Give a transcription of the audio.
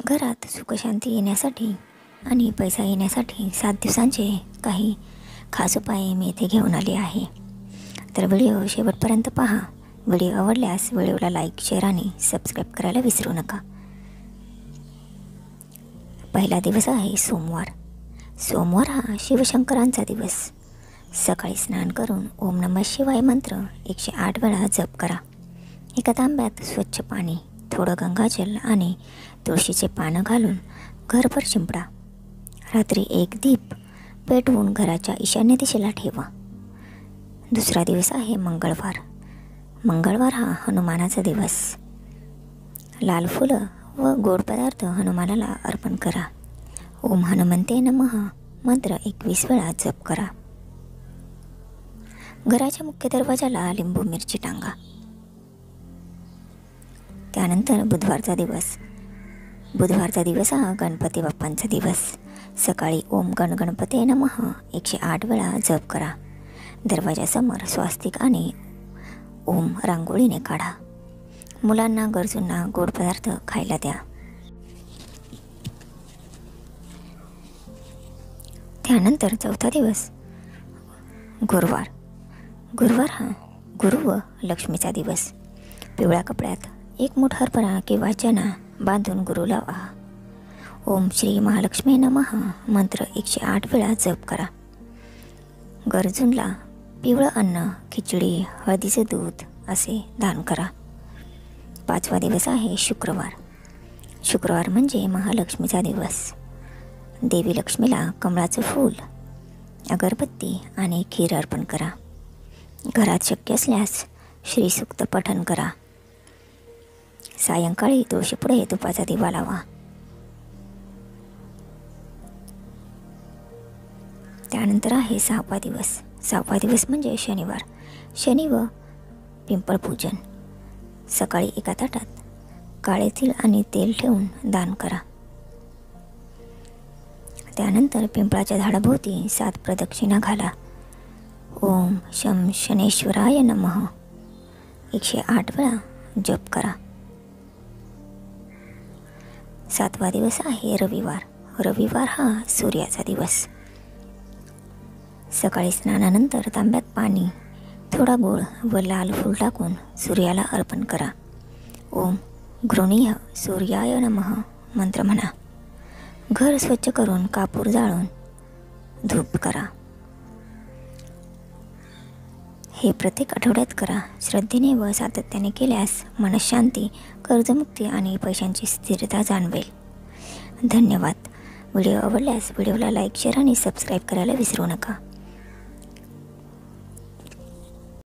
घरात सुखशांती येण्यासाठी आणि पैसा येण्यासाठी 7 दिवसांचे काही खास उपाय मी इथे घेऊन आले आहे. तर व्हिडिओ शेवटपर्यंत पहा. व्हिडिओ आवडल्यास व्हिडिओला लाईक, शेअर आणि सबस्क्राईब करायला विसरू नका. पहिला दिवस आहे सोमवार. सोमवार हा शिवशंकरांचा दिवस. सकाळी स्नान करून ओम नमः शिवाय मंत्र 108 वेळा जप करा. एका तांब्यात स्वच्छ पाणी, थोडं गंगाजल आणि तुळशीचे पानं घालून घरभर शिंपडा. रात्री एक दीप पेटवून घराच्या ईशान्य दिशेला ठेवा. दुसरा दिवस आहे मंगळवार. मंगळवार हा हनुमानाचा दिवस. लाल फुलं व गोड पदार्थ हनुमानाला अर्पण करा. ओम हनुमंते नमः मंत्र 21 वेळा जप करा. घराच्या मुख्य दरवाजाला लिंबू मिरची टांगा. त्यानंतर बुधवारचा दिवस. बुधवारचा दिवस हा गणपती बाप्पांचा दिवस. सकाळी ओम गणपते नमः 108 वेळा जप करा. दरवाजासमोर स्वास्तिक आणि ओम रांगोळीने काढा. मुलांना, गरजूंना गोड पदार्थ खायला द्या. त्यानंतर चौथा दिवस गुरुवार. गुरुवार हा गुरु व लक्ष्मीचा दिवस. पिवळ्या कपड्यात एक मूठ हरभरा किंवा चणा बांधून गुरुला वाहा. ओम श्री महालक्ष्मी नमः मंत्र 108 वेळा जप करा. गरजूंना पिवळं अन्न, खिचडी, हळदीचे दूध असे दान करा. पाचवा दिवस आहे शुक्रवार. शुक्रवार म्हणजे महालक्ष्मीचा दिवस. देवी लक्ष्मीला कमळाचं फूल, अगरबत्ती आणि खीर अर्पण करा. घरात शक्य असल्यास श्रीसूक्त पठण करा. सायंकाळी तुळशीपुढे तुपाचा दिवा लावा. त्यानंतर आहे 6वा दिवस. 6वा दिवस म्हणजे शनिवार. शनी व पिंपळ पूजन. सकाळी एका ताटात काळे तीळ आणि तेल ठेवून दान करा. त्यानंतर पिंपळाच्या झाडाभोवती 7 प्रदक्षिणा घाला. ओम शं शनेश्वराय नमः 108 वेळा जप करा. 7वा दिवस आहे रविवार. रविवार हा सूर्याचा दिवस. सकाळी स्नानानंतर तांब्यात पाणी, थोडा गूळ व लाल फूल टाकून सूर्याला अर्पण करा. ओम गृणीय सूर्याय नमः मंत्र म्हणा. घर स्वच्छ करून कापूर जाळून धूप करा. हे प्रत्येक आठवड्यात करा. श्रद्धेने व सातत्याने केल्यास मनःशांती, कर्जमुक्ती आणि पैशांची स्थिरता जाणवेल. धन्यवाद. व्हिडिओ आवडल्यास व्हिडिओला लाईक, शेअर आणि सबस्क्राईब करायला विसरू नका.